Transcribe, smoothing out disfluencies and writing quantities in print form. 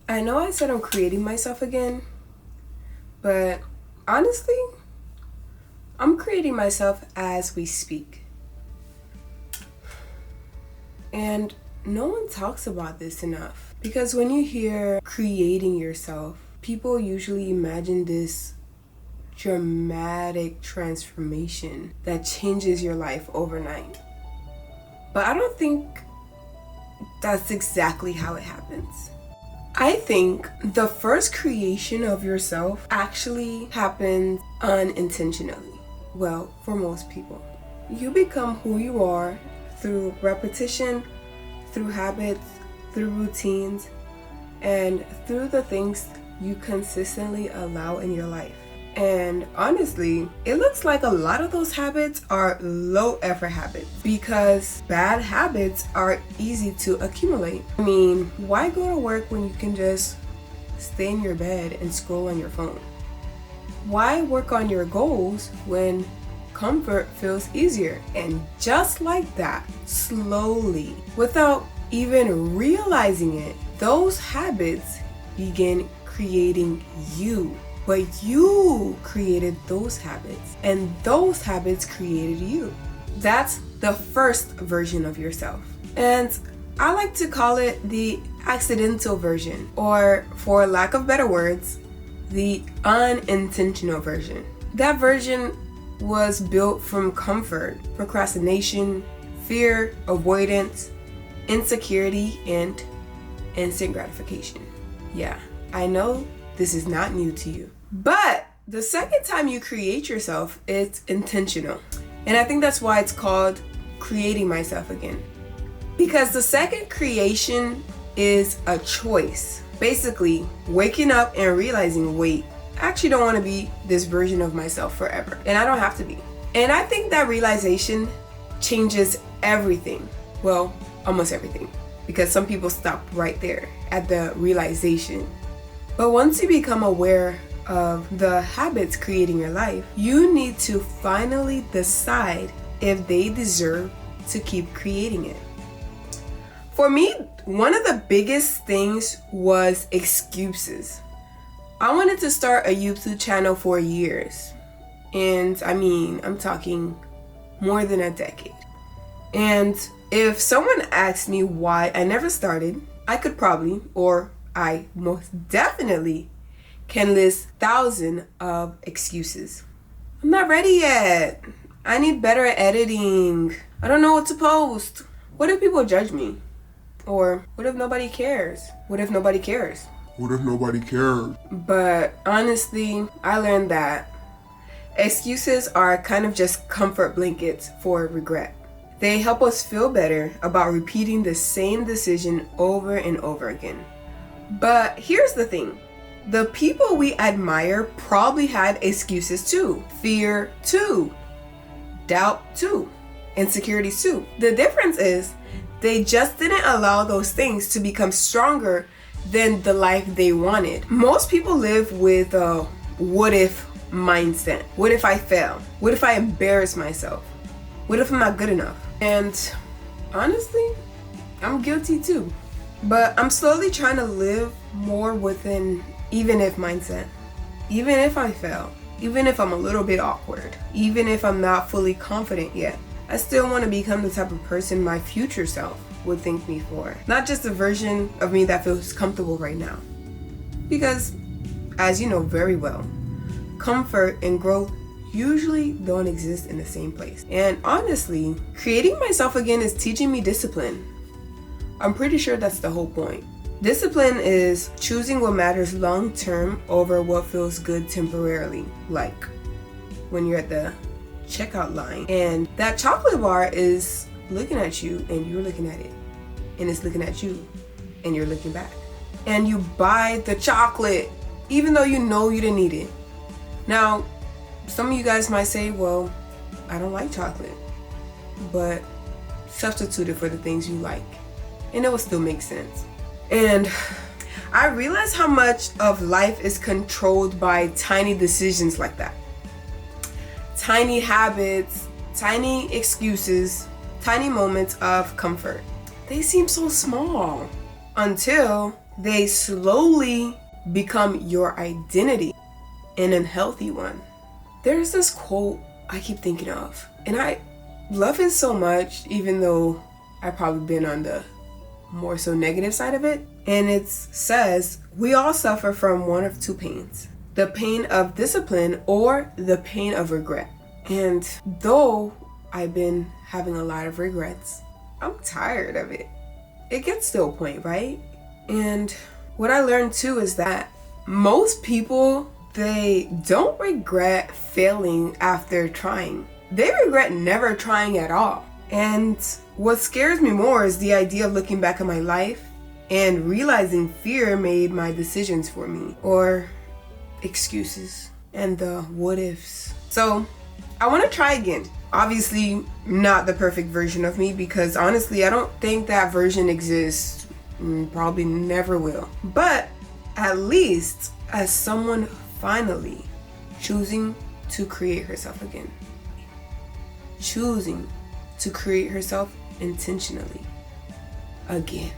I know I said I'm creating myself again, but honestly, I'm creating myself as we speak. And no one talks about this enough. Because when you hear creating yourself, people usually imagine this dramatic transformation that changes your life overnight. But I don't think that's exactly how it happens. I think the first creation of yourself actually happens unintentionally. Well, for most people. You become who you are through repetition, through habits, through routines, and through the things you consistently allow in your life. And honestly, it looks like a lot of those habits are low effort habits because bad habits are easy to accumulate. I mean, why go to work when you can just stay in your bed and scroll on your phone? Why work on your goals when comfort feels easier? And just like that, slowly, without even realizing it, those habits begin creating you. But you created those habits, and those habits created you. That's the first version of yourself. And I like to call it the accidental version, or for lack of better words, the unintentional version. That version was built from comfort, procrastination, fear, avoidance, insecurity, and instant gratification. Yeah, I know this is not new to you. But the second time you create yourself, it's intentional. And I think that's why it's called creating myself again. Because the second creation is a choice. Basically, waking up and realizing, wait, I actually don't want to be this version of myself forever. And I don't have to be. And I think that realization changes everything. Well, almost everything. Because some people stop right there at the realization. But once you become aware of the habits creating your life, you need to finally decide if they deserve to keep creating it. For me, one of the biggest things was excuses. I wanted to start a YouTube channel for years. And I mean, I'm talking more than a decade. And if someone asked me why I never started, I could probably, or I most definitely can list thousands of excuses. I'm not ready yet. I need better at editing. I don't know what to post. What if people judge me? Or what if nobody cares? What if nobody cares? What if nobody cares? But honestly, I learned that excuses are kind of just comfort blankets for regret. They help us feel better about repeating the same decision over and over again. But here's the thing. The people we admire probably had excuses too. Fear too. Doubt too. Insecurities too. The difference is they just didn't allow those things to become stronger than the life they wanted. Most people live with a what if mindset. What if I fail? What if I embarrass myself? What if I'm not good enough? And honestly, I'm guilty too. But I'm slowly trying to live more within even if mindset. Even if I fail. Even if I'm a little bit awkward. Even if I'm not fully confident yet. I still want to become the type of person my future self would thank me for. Not just a version of me that feels comfortable right now. Because, as you know very well, comfort and growth usually don't exist in the same place. And honestly, creating myself again is teaching me discipline. I'm pretty sure that's the whole point. Discipline is choosing what matters long term over what feels good temporarily. Like when you're at the checkout line and that chocolate bar is looking at you and you're looking at it. And it's looking at you and you're looking back. And you buy the chocolate even though you know you didn't need it. Now, some of you guys might say, well, I don't like chocolate. But substitute it for the things you like. And it will still make sense. And I realize how much of life is controlled by tiny decisions like that. Tiny habits, tiny excuses, tiny moments of comfort. They seem so small until they slowly become your identity, an unhealthy one. There's this quote I keep thinking of, and I love it so much, even though I've probably been on the more so negative side of it. And it says, we all suffer from one of two pains: the pain of discipline or the pain of regret. And though I've been having a lot of regrets, I'm tired of it. It gets to a point, right? And what I learned too is that most people, they don't regret failing after trying. They regret never trying at all. And what scares me more is the idea of looking back at my life and realizing fear made my decisions for me, or excuses and the what ifs. So I want to try again. Obviously not the perfect version of me, because honestly I don't think that version exists. Probably never will. But at least as someone finally choosing to create herself again, choosing to create herself intentionally again.